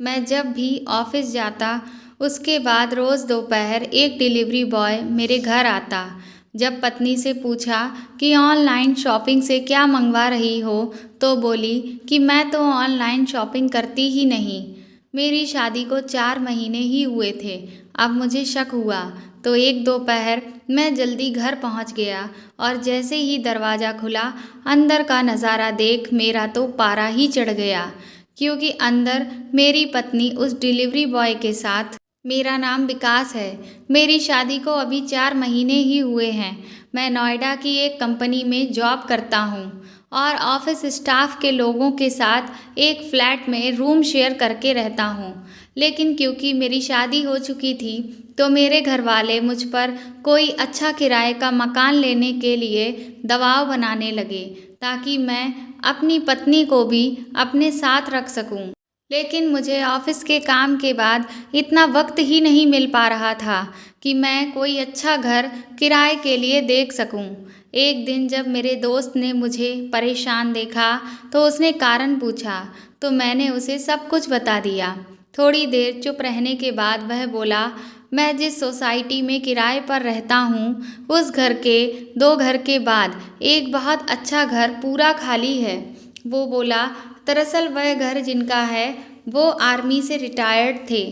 मैं जब भी ऑफिस जाता उसके बाद रोज़ दोपहर एक डिलीवरी बॉय मेरे घर आता। जब पत्नी से पूछा कि ऑनलाइन शॉपिंग से क्या मंगवा रही हो, तो बोली कि मैं तो ऑनलाइन शॉपिंग करती ही नहीं। मेरी शादी को 4 महीने ही हुए थे। अब मुझे शक हुआ तो एक दोपहर मैं जल्दी घर पहुंच गया और जैसे ही दरवाज़ा खुला, अंदर का नज़ारा देख मेरा तो पारा ही चढ़ गया, क्योंकि अंदर मेरी पत्नी उस डिलीवरी बॉय के साथ। मेरा नाम विकास है। मेरी शादी को अभी 4 महीने ही हुए हैं। मैं नोएडा की एक कंपनी में जॉब करता हूँ और ऑफिस स्टाफ के लोगों के साथ एक फ्लैट में रूम शेयर करके रहता हूँ। लेकिन क्योंकि मेरी शादी हो चुकी थी तो मेरे घर वाले मुझ पर कोई अच्छा किराए का मकान लेने के लिए दबाव बनाने लगे, ताकि मैं अपनी पत्नी को भी अपने साथ रख सकूं। लेकिन मुझे ऑफिस के काम के बाद इतना वक्त ही नहीं मिल पा रहा था कि मैं कोई अच्छा घर किराए के लिए देख सकूं। एक दिन जब मेरे दोस्त ने मुझे परेशान देखा तो उसने कारण पूछा, तो मैंने उसे सब कुछ बता दिया। थोड़ी देर चुप रहने के बाद वह बोला, मैं जिस सोसाइटी में किराए पर रहता हूँ उस घर के 2 घर के बाद एक बहुत अच्छा घर पूरा खाली है। वो बोला, दरअसल वह घर जिनका है वो आर्मी से रिटायर्ड थे।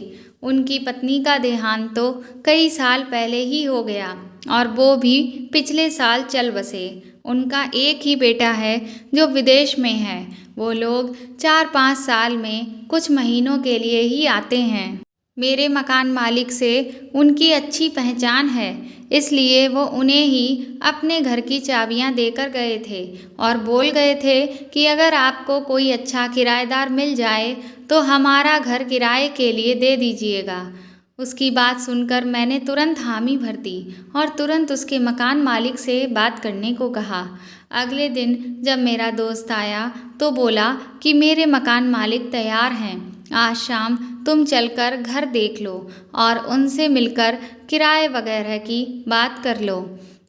उनकी पत्नी का देहांत तो कई साल पहले ही हो गया और वो भी पिछले साल चल बसे। उनका एक ही बेटा है जो विदेश में है। वो लोग 4-5 साल में कुछ महीनों के लिए ही आते हैं। मेरे मकान मालिक से उनकी अच्छी पहचान है, इसलिए वो उन्हें ही अपने घर की चाबियां देकर गए थे और बोल गए थे कि अगर आपको कोई अच्छा किराएदार मिल जाए तो हमारा घर किराए के लिए दे दीजिएगा। उसकी बात सुनकर मैंने तुरंत हामी भर दी और तुरंत उसके मकान मालिक से बात करने को कहा। अगले दिन जब मेरा दोस्त आया तो बोला कि मेरे मकान मालिक तैयार हैं, आज शाम तुम चलकर घर देख लो और उनसे मिलकर किराए वगैरह की बात कर लो।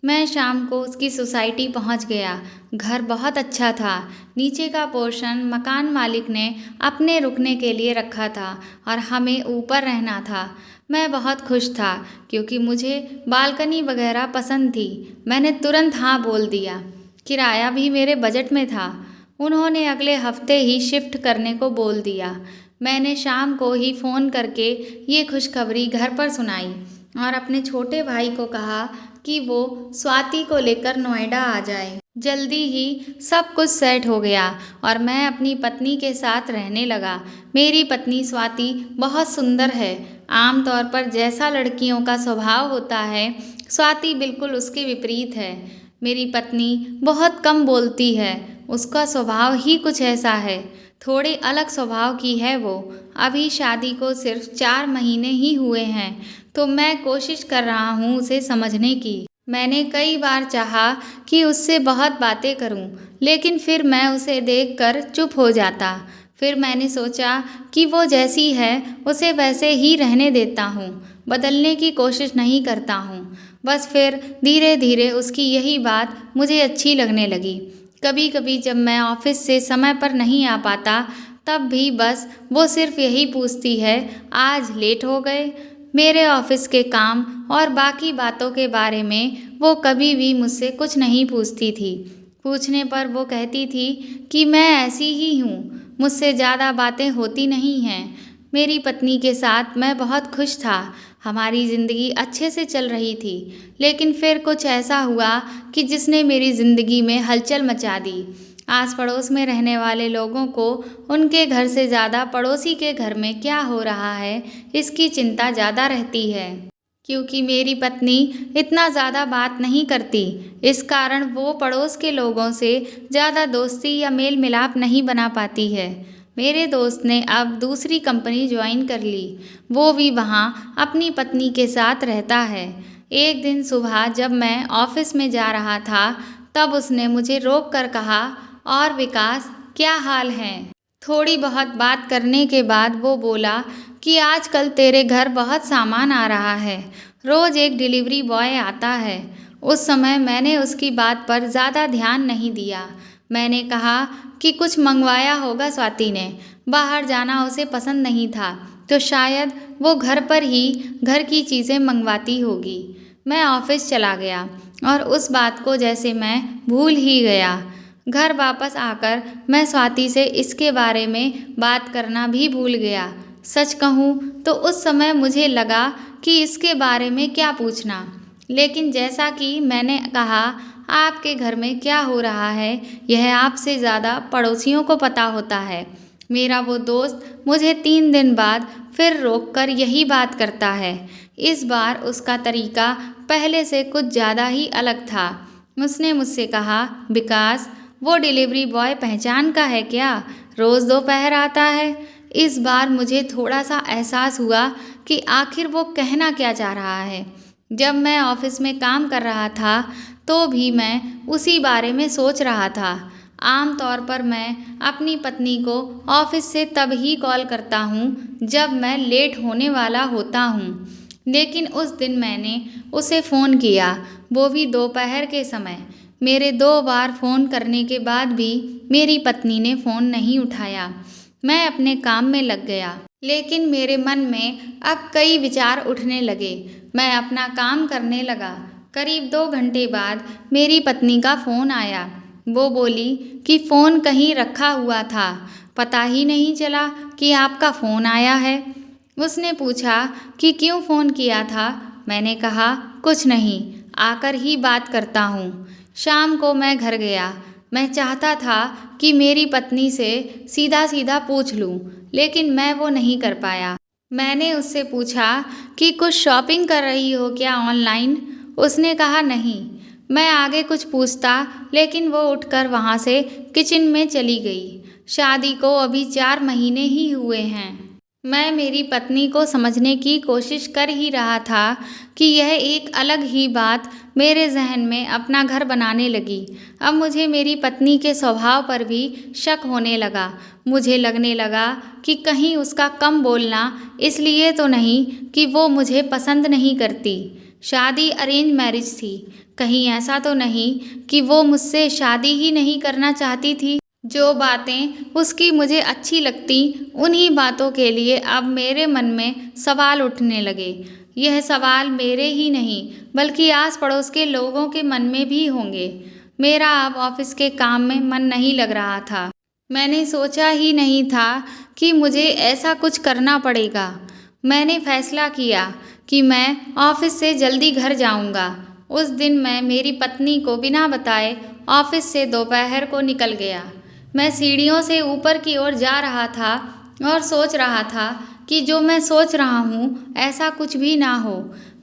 मैं शाम को उसकी सोसाइटी पहुंच गया। घर बहुत अच्छा था। नीचे का पोर्शन मकान मालिक ने अपने रुकने के लिए रखा था और हमें ऊपर रहना था। मैं बहुत खुश था क्योंकि मुझे बालकनी वगैरह पसंद थी। मैंने तुरंत हाँ बोल दिया। किराया भी मेरे बजट में था। उन्होंने अगले हफ्ते ही शिफ्ट करने को बोल दिया। मैंने शाम को ही फ़ोन करके ये खुशखबरी घर पर सुनाई और अपने छोटे भाई को कहा कि वो स्वाति को लेकर नोएडा आ जाए। जल्दी ही सब कुछ सेट हो गया और मैं अपनी पत्नी के साथ रहने लगा। मेरी पत्नी स्वाति बहुत सुंदर है। आमतौर पर जैसा लड़कियों का स्वभाव होता है, स्वाति बिल्कुल उसके विपरीत है। मेरी पत्नी बहुत कम बोलती है। उसका स्वभाव ही कुछ ऐसा है। थोड़े अलग स्वभाव की है वो। अभी शादी को सिर्फ 4 महीने ही हुए हैं, तो मैं कोशिश कर रहा हूँ उसे समझने की। मैंने कई बार चाहा कि उससे बहुत बातें करूँ, लेकिन फिर मैं उसे देखकर चुप हो जाता। फिर मैंने सोचा कि वो जैसी है उसे वैसे ही रहने देता हूँ, बदलने की कोशिश नहीं करता हूँ। बस फिर धीरे धीरे उसकी यही बात मुझे अच्छी लगने लगी। कभी कभी जब मैं ऑफिस से समय पर नहीं आ पाता, तब भी बस वो सिर्फ यही पूछती है, आज लेट हो गए। मेरे ऑफिस के काम और बाकी बातों के बारे में वो कभी भी मुझसे कुछ नहीं पूछती थी। पूछने पर वो कहती थी कि मैं ऐसी ही हूँ, मुझसे ज़्यादा बातें होती नहीं हैं। मेरी पत्नी के साथ मैं बहुत खुश था। हमारी ज़िंदगी अच्छे से चल रही थी। लेकिन फिर कुछ ऐसा हुआ कि जिसने मेरी ज़िंदगी में हलचल मचा दी। आस पड़ोस में रहने वाले लोगों को उनके घर से ज़्यादा पड़ोसी के घर में क्या हो रहा है, इसकी चिंता ज़्यादा रहती है। क्योंकि मेरी पत्नी इतना ज़्यादा बात नहीं करती, इस कारण वो पड़ोस के लोगों से ज़्यादा दोस्ती या मेल मिलाप नहीं बना पाती है। मेरे दोस्त ने अब दूसरी कंपनी ज्वाइन कर ली। वो भी वहाँ अपनी पत्नी के साथ रहता है। एक दिन सुबह जब मैं ऑफिस में जा रहा था, तब उसने मुझे रोक कर कहा, और विकास, क्या हाल है? थोड़ी बहुत बात करने के बाद वो बोला कि आजकल तेरे घर बहुत सामान आ रहा है, रोज़ एक डिलीवरी बॉय आता है। उस समय मैंने उसकी बात पर ज़्यादा ध्यान नहीं दिया। मैंने कहा कि कुछ मंगवाया होगा स्वाति ने, बाहर जाना उसे पसंद नहीं था, तो शायद वो घर पर ही घर की चीज़ें मंगवाती होगी। मैं ऑफिस चला गया और उस बात को जैसे मैं भूल ही गया। घर वापस आकर मैं स्वाति से इसके बारे में बात करना भी भूल गया। सच कहूँ तो उस समय मुझे लगा कि इसके बारे में क्या पूछना, लेकिन जैसा कि मैंने कहा, आपके घर में क्या हो रहा है यह आपसे ज़्यादा पड़ोसियों को पता होता है। मेरा वो दोस्त मुझे 3 दिन बाद फिर रोककर यही बात करता है। इस बार उसका तरीका पहले से कुछ ज़्यादा ही अलग था। उसने मुझसे कहा, विकास, वो डिलीवरी बॉय पहचान का है क्या, रोज़ दोपहर आता है। इस बार मुझे थोड़ा सा एहसास हुआ कि आखिर वो कहना क्या चाह रहा है। जब मैं ऑफिस में काम कर रहा था तो भी मैं उसी बारे में सोच रहा था। आम तौर पर मैं अपनी पत्नी को ऑफिस से तब ही कॉल करता हूँ जब मैं लेट होने वाला होता हूँ, लेकिन उस दिन मैंने उसे फ़ोन किया, वो भी दोपहर के समय। मेरे 2 बार फ़ोन करने के बाद भी मेरी पत्नी ने फ़ोन नहीं उठाया। मैं अपने काम में लग गया, लेकिन मेरे मन में अब कई विचार उठने लगे। मैं अपना काम करने लगा। करीब 2 घंटे बाद मेरी पत्नी का फ़ोन आया। वो बोली कि फ़ोन कहीं रखा हुआ था, पता ही नहीं चला कि आपका फ़ोन आया है। उसने पूछा कि क्यों फ़ोन किया था। मैंने कहा, कुछ नहीं, आकर ही बात करता हूँ। शाम को मैं घर गया। मैं चाहता था कि मेरी पत्नी से सीधा सीधा पूछ लूँ, लेकिन मैं वो नहीं कर पाया। मैंने उससे पूछा कि कुछ शॉपिंग कर रही हो क्या ऑनलाइन। उसने कहा नहीं। मैं आगे कुछ पूछता, लेकिन वो उठकर वहाँ से किचन में चली गई। शादी को अभी 4 महीने ही हुए हैं। मैं मेरी पत्नी को समझने की कोशिश कर ही रहा था कि यह एक अलग ही बात मेरे जहन में अपना घर बनाने लगी। अब मुझे मेरी पत्नी के स्वभाव पर भी शक होने लगा। मुझे लगने लगा कि कहीं उसका कम बोलना इसलिए तो नहीं कि वो मुझे पसंद नहीं करती। शादी अरेंज मैरिज थी। कहीं ऐसा तो नहीं कि वो मुझसे शादी ही नहीं करना चाहती थी। जो बातें उसकी मुझे अच्छी लगती, उन्हीं बातों के लिए अब मेरे मन में सवाल उठने लगे। यह सवाल मेरे ही नहीं बल्कि आस पड़ोस के लोगों के मन में भी होंगे। मेरा अब ऑफिस के काम में मन नहीं लग रहा था। मैंने सोचा ही नहीं था कि मुझे ऐसा कुछ करना पड़ेगा। मैंने फैसला किया कि मैं ऑफिस से जल्दी घर जाऊंगा। उस दिन मैं मेरी पत्नी को बिना बताए ऑफिस से दोपहर को निकल गया। मैं सीढ़ियों से ऊपर की ओर जा रहा था और सोच रहा था कि जो मैं सोच रहा हूँ ऐसा कुछ भी ना हो।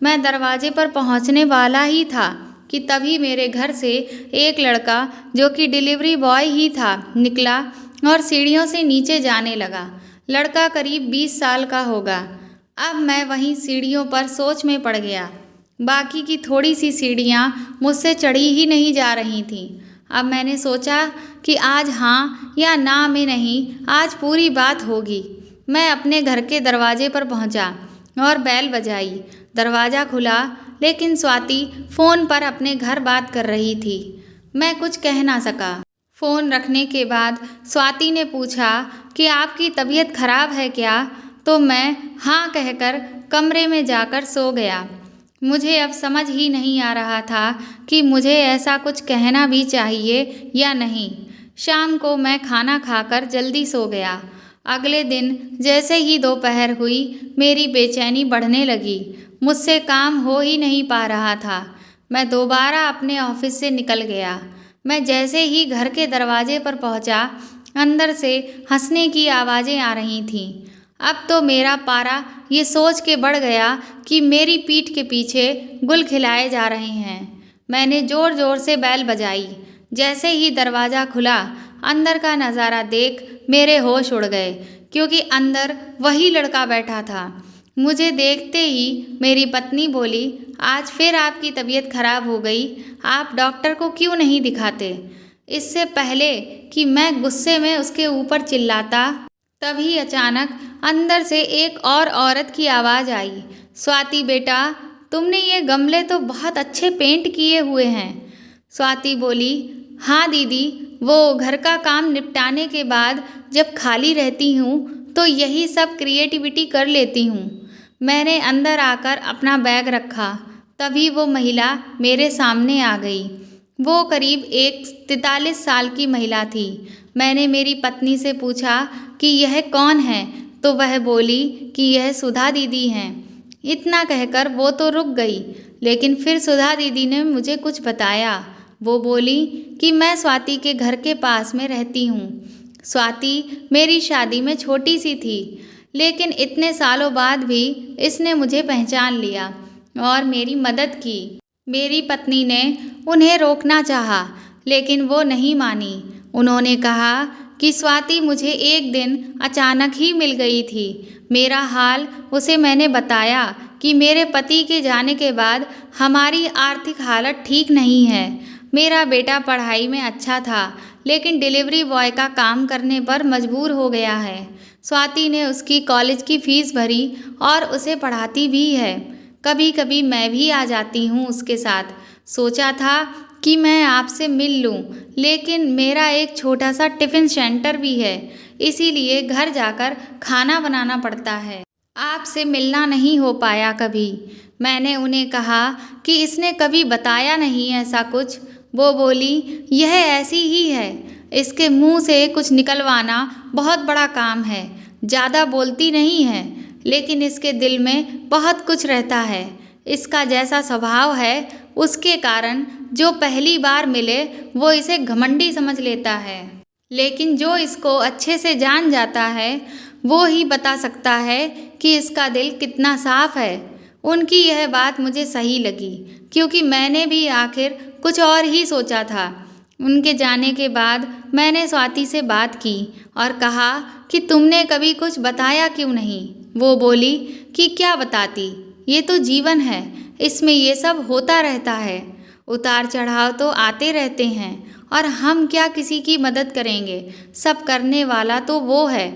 मैं दरवाजे पर पहुँचने वाला ही था कि तभी मेरे घर से एक लड़का, जो कि डिलीवरी बॉय ही था, निकला और सीढ़ियों से नीचे जाने लगा। लड़का करीब 20 साल का होगा। अब मैं वहीं सीढ़ियों पर सोच में पड़ गया। बाकी की थोड़ी सी सीढ़ियाँ मुझसे चढ़ी ही नहीं जा रही थीं। अब मैंने सोचा कि आज हाँ या ना में नहीं, आज पूरी बात होगी। मैं अपने घर के दरवाजे पर पहुंचा और बेल बजाई। दरवाज़ा खुला, लेकिन स्वाति फ़ोन पर अपने घर बात कर रही थी। मैं कुछ कह ना सका। फ़ोन रखने के बाद स्वाति ने पूछा कि आपकी तबीयत खराब है क्या, तो मैं हाँ कहकर कमरे में जाकर सो गया। मुझे अब समझ ही नहीं आ रहा था कि मुझे ऐसा कुछ कहना भी चाहिए या नहीं। शाम को मैं खाना खाकर जल्दी सो गया। अगले दिन जैसे ही दोपहर हुई, मेरी बेचैनी बढ़ने लगी। मुझसे काम हो ही नहीं पा रहा था। मैं दोबारा अपने ऑफिस से निकल गया। मैं जैसे ही घर के दरवाजे पर पहुंचा, अंदर से हंसने की आवाज़ें आ रही थीं। अब तो मेरा पारा ये सोच के बढ़ गया कि मेरी पीठ के पीछे गुल खिलाए जा रहे हैं। मैंने ज़ोर ज़ोर से बेल बजाई। जैसे ही दरवाज़ा खुला, अंदर का नज़ारा देख मेरे होश उड़ गए, क्योंकि अंदर वही लड़का बैठा था। मुझे देखते ही मेरी पत्नी बोली, आज फिर आपकी तबीयत खराब हो गई, आप डॉक्टर को क्यों नहीं दिखाते। इससे पहले कि मैं गुस्से में उसके ऊपर चिल्लाता, तभी अचानक अंदर से एक और औरत की आवाज़ आई, स्वाति बेटा, तुमने ये गमले तो बहुत अच्छे पेंट किए हुए हैं। स्वाति बोली, हाँ दीदी, वो घर का काम निपटाने के बाद जब खाली रहती हूँ तो यही सब क्रिएटिविटी कर लेती हूँ। मैंने अंदर आकर अपना बैग रखा, तभी वो महिला मेरे सामने आ गई। वो करीब 43 साल की महिला थी। मैंने मेरी पत्नी से पूछा कि यह कौन है, तो वह बोली कि यह सुधा दीदी हैं। इतना कहकर वो तो रुक गई, लेकिन फिर सुधा दीदी ने मुझे कुछ बताया। वो बोली कि मैं स्वाति के घर के पास में रहती हूँ। स्वाति मेरी शादी में छोटी सी थी, लेकिन इतने सालों बाद भी इसने मुझे पहचान लिया और मेरी मदद की। मेरी पत्नी ने उन्हें रोकना चाहा, लेकिन वो नहीं मानी। उन्होंने कहा कि स्वाति मुझे एक दिन अचानक ही मिल गई थी। मेरा हाल उसे मैंने बताया कि मेरे पति के जाने के बाद हमारी आर्थिक हालत ठीक नहीं है। मेरा बेटा पढ़ाई में अच्छा था, लेकिन डिलीवरी बॉय का काम करने पर मजबूर हो गया है। स्वाति ने उसकी कॉलेज की फीस भरी और उसे पढ़ाती भी है। कभी कभी मैं भी आ जाती हूँ उसके साथ। सोचा था कि मैं आपसे मिल लूँ, लेकिन मेरा एक छोटा सा टिफ़िन सेंटर भी है, इसीलिए घर जाकर खाना बनाना पड़ता है। आपसे मिलना नहीं हो पाया कभी। मैंने उन्हें कहा कि इसने कभी बताया नहीं ऐसा कुछ। वो बोली, यह ऐसी ही है, इसके मुंह से कुछ निकलवाना बहुत बड़ा काम है। ज़्यादा बोलती नहीं है, लेकिन इसके दिल में बहुत कुछ रहता है। इसका जैसा स्वभाव है, उसके कारण जो पहली बार मिले वो इसे घमंडी समझ लेता है, लेकिन जो इसको अच्छे से जान जाता है वो ही बता सकता है कि इसका दिल कितना साफ है। उनकी यह बात मुझे सही लगी, क्योंकि मैंने भी आखिर कुछ और ही सोचा था। उनके जाने के बाद मैंने स्वाति से बात की और कहा कि तुमने कभी कुछ बताया क्यों नहीं। वो बोली कि क्या बताती, ये तो जीवन है, इसमें ये सब होता रहता है। उतार चढ़ाव तो आते रहते हैं, और हम क्या किसी की मदद करेंगे, सब करने वाला तो वो है।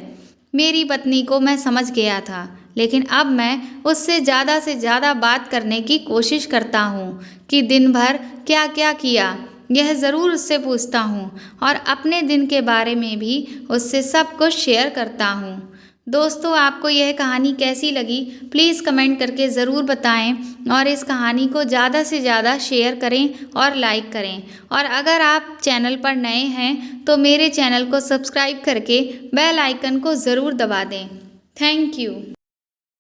मेरी पत्नी को मैं समझ गया था, लेकिन अब मैं उससे ज़्यादा बात करने की कोशिश करता हूँ कि दिन भर क्या क्या किया, यह ज़रूर उससे पूछता हूँ, और अपने दिन के बारे में भी उससे सब कुछ शेयर करता हूँ। दोस्तों, आपको यह कहानी कैसी लगी प्लीज़ कमेंट करके ज़रूर बताएं, और इस कहानी को ज़्यादा से ज़्यादा शेयर करें और लाइक करें। और अगर आप चैनल पर नए हैं तो मेरे चैनल को सब्सक्राइब करके बेल आइकन को ज़रूर दबा दें। Thank you.